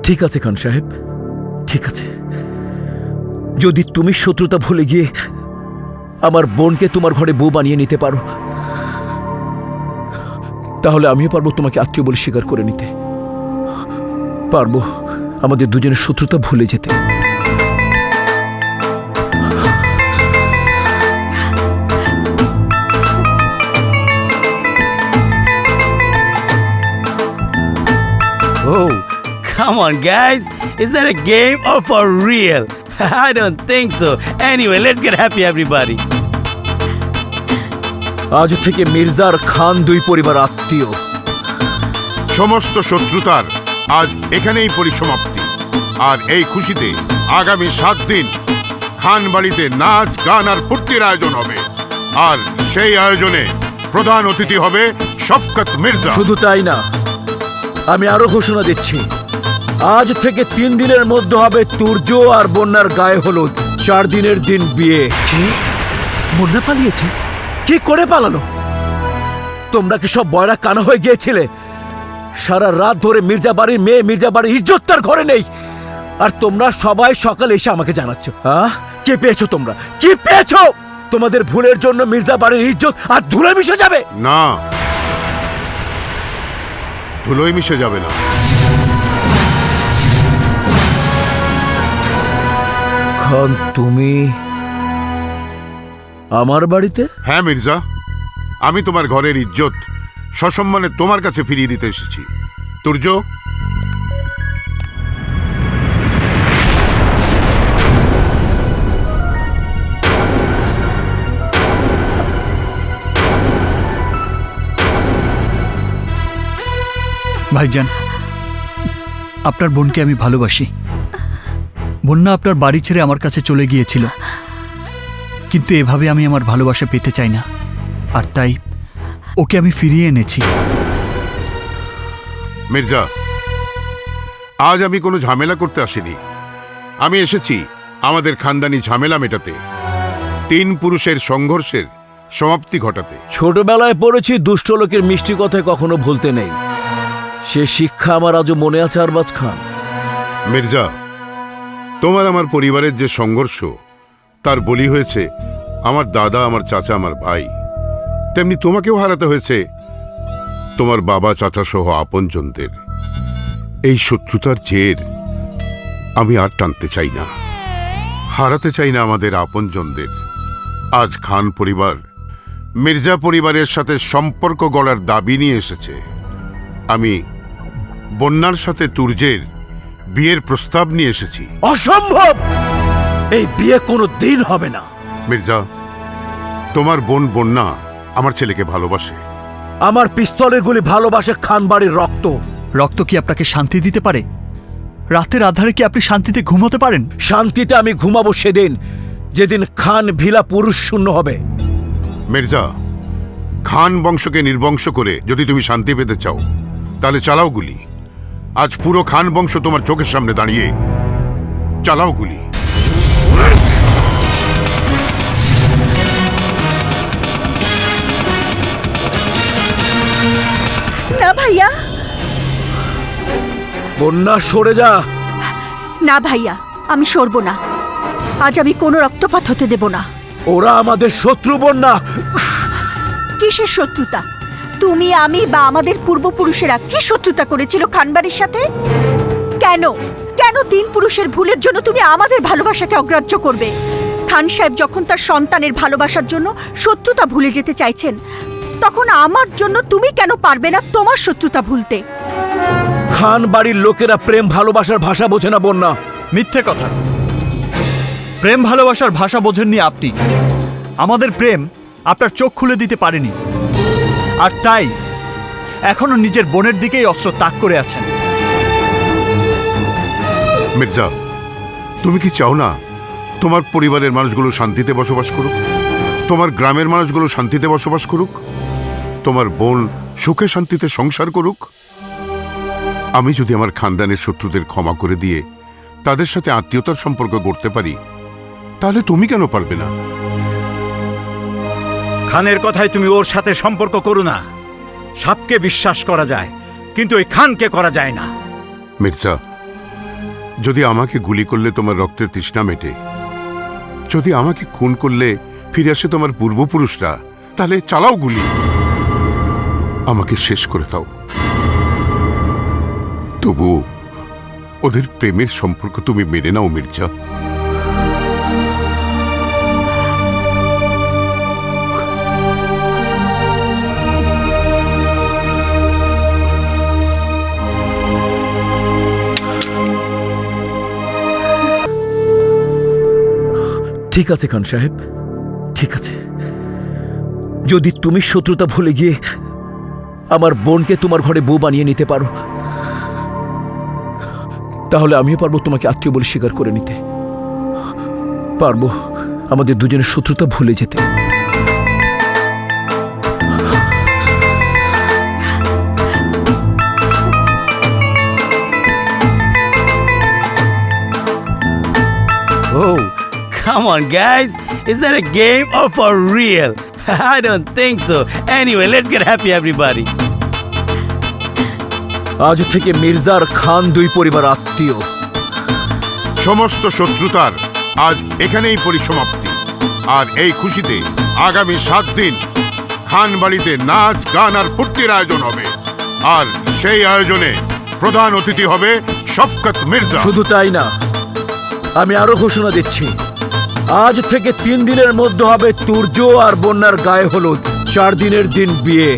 ঠিক আছে খান সাহেব, ঠিক আছে। যদি তুমি শত্রুতা ভুলে গিয়ে আমার বোনকে তোমার ঘরে বউ বানিয়ে নিতে পারো, তাহলে আমিও পারবো তোমাকে আত্মীয় বলে স্বীকার করে নিতে। পারবো আমাদের দুজনের শত্রুতা ভুলে যেতে। Oh, come on, guys. Is that a game or for real? I don't think so. Anyway, let's get happy, everybody. আজ থেকে মির্জার খান দুই পরিবার আত্মীয়। সমস্ত শত্রুতার আজ এখানেই পরিসমাপ্তি। আর এই খুশিতে আগামী 7 দিন খান বাড়িতে নাচ গান আর ফুর্তির আয়োজন হবে। আর সেই আয়োজনে প্রধান অতিথি হবে শফকত মির্জা। শুধু তাই না, আমি আরো ঘোষণা দিচ্ছি, আজ থেকে 3 দিনের মধ্যে হবে তুর্য আর বন্যার গায়ে হলুদ। 4 দিনের দিন বিয়ে। বন্যা পালিয়েছে? কি করে পালালো? তোমরা কি সব বয়রা কানা হয়ে গিয়েছিলে? সারা রাত ধরে মির্জা বাড়ির মেয়ে, মির্জা বাড়ির ইজ্জত তার ঘরে নেই, আর তোমরা সবাই সকালে এসে আমাকে জানাচ্ছ কি পেয়েছো? তোমরা কি পেয়েছো? তোমাদের ভুলের জন্য মির্জা বাড়ির ইজ্জত আর ধুলে মিশে যাবে? না, ধুলোয় মিশে যাবে না। খান, তুমি আমার বাড়িতে? হ্যাঁ মির্জা, আমি তোমার ঘরের ইজ্জত সসম্মানে তোমার কাছে ফিরিয়ে দিতে এসেছি। তুর্য, ভাইজান, আপনার বোনকে আমি ভালোবাসি। বন্যা আপনার বাড়ি ছেড়ে আমার কাছে চলে গিয়েছিল, কিন্তু এভাবে আমি আমার ভালোবাসা পেতে চাই না, আর তাই ওকে আমি ফিরিয়ে এনেছি। মির্জা, আজ আমি কোনো ঝামেলা করতে আসিনি। আমি এসেছি আমাদের খানদানি ঝামেলা মেটাতে, 3 পুরুষের সংঘর্ষের সমাপ্তি ঘটাতে। ছোটবেলায় পড়েছি দুষ্ট লোকের মিষ্টি কথায় কখনো ভুলতে নেই। সে শিক্ষা আমার আজও মনে আছে আরবাজ খান। মির্জা, তোমার আমার পরিবারের যে সংঘর্ষ, তার বলি হয়েছে আমার দাদা, আমার চাচা, আমার ভাই। তেমনি তোমাকেও হারাতে হয়েছে তোমার বাবা, চাচা সহ আপনজনদের। এই শত্রুতার জের আমি আর টানতে চাই না, হারাতে চাই না আমাদের আপনজনদের। আজ খান পরিবার মির্জা পরিবারের সাথে সম্পর্ক গড়ার দাবি নিয়ে এসেছে। আমি বন্যার সাথে তুর্যের বিয়ের প্রস্তাব নিয়ে এসেছি। অসম্ভব! এই বিয়ে কোনো দিন হবে না। মির্জা, তোমার বোন বন্যা আমার ছেলেকে ভালোবাসে। আমার পিস্তলের গুলি ভালোবাসে খান বাড়ির রক্ত। রক্ত কি আপনাকে শান্তি দিতে পারে? রাতের আধারে কি আপনি শান্তিতে ঘুমোতে পারেন? শান্তিতে আমি ঘুমাবো সেদিন, যেদিন খান ভিলা পুরুষ শূন্য হবে। মির্জা, খান বংশকে নির্বংশ করে যদি তুমি শান্তি পেতে চাও, তাহলে চালাও গুলি। আজ পুরো খান বংশ তোমার চোখের সামনে দাঁড়িয়ে, চালাও গুলি। না ভাইয়া, বন্যা সরে যা। না ভাইয়া, আমি সরব না। আজ আমি কোনো রক্তপাত হতে দেব না। ওরা আমাদের শত্রু। বন্যা, কিসের শত্রুতা? তুমি, আমি বা আমাদের পূর্বপুরুষেরা কি শত্রুতা করেছিল খানবাড়ির সাথে? কেন কেন 3 পুরুষের ভুলের জন্য তুমি আমাদের ভালোবাসাকে অগ্রাহ্য করবে? খান সাহেব যখন তার সন্তানের ভালোবাসার জন্য শত্রুতা ভুলে যেতে চাইছেন, তখন আমার জন্য তুমি কেন পারবে না তোমার শত্রুতা ভুলতে? খান বাড়ির লোকেরা প্রেম ভালোবাসার ভাষা বোঝে না বন্যা। মিথ্যে কথা। প্রেম ভালোবাসার ভাষা বোঝেননি আপনি। আমাদের প্রেম আপনার চোখ খুলে দিতে পারেনি, আর তাই এখনো নিজের বোনের দিকেই অস্ত্র তাক করে আছেন। মির্জা, তুমি কি চাও না তোমার পরিবারের মানুষগুলো শান্তিতে বসবাস করুক? তোমার গ্রামের মানুষগুলো শান্তিতে বসবাস করুক? তোমার বোন সুখে শান্তিতে সংসার করুক? আমি যদি আমার খানদানের শত্রুদের ক্ষমা করে দিয়ে তাদের সাথে আত্মীয়তার সম্পর্ক গড়তে পারি, তাহলে তুমি কেন পারবে না? খানের কথায় তুমি ওর সাথে সম্পর্ক করো না। সাপকে বিশ্বাস করা যায়, কিন্তু ওই খানকে করা যায় না। মির্জা, যদি আমাকে গুলি করলে তোমার রক্তের তৃষ্ণা মেটে, যদি আমাকে খুন করলে ফিরে আসে তোমার পূর্বপুরুষরা, তাহলে চালাও গুলি, আমাকে শেষ করে দাও। তবু ওদের প্রেমের সম্পর্ক তুমি মেনে নাও মির্জা। ঠিক আছে খান সাহেব, ঠিক আছে। যদি তুমি শত্রুতা ভুলে গিয়ে আমার বোনকে তোমার ঘরে বউ বানিয়ে নিতে পারো, তাহলে আমিও পারবো তোমাকে আত্মীয় বলে স্বীকার করে নিতে, পারবো আমাদের দুজনের শত্রুতা ভুলে যেতে। Oh, come on, guys. Is that a game or for real? I don't think so. Anyway, let's get happy, everybody. আজ থেকে মির্জার খান দুই পরিবার আত্মীয়। সমস্ত শত্রুতার আজ এখানেই পরিসমাপ্তি। আর এই খুশিতে আগামী 7 দিন খান বাড়িতে নাচ গান আর ফুর্তির আয়োজন হবে। আর সেই আয়োজনে প্রধান অতিথি হবে শফকত মির্জা। শুধু তাই না, আমি আরো ঘোষণা দিচ্ছি, আজ থেকে 3 দিনের মধ্যে হবে তুর্য আর বন্যার গায়ে হলুদ, 4 দিনের দিন বিয়ে।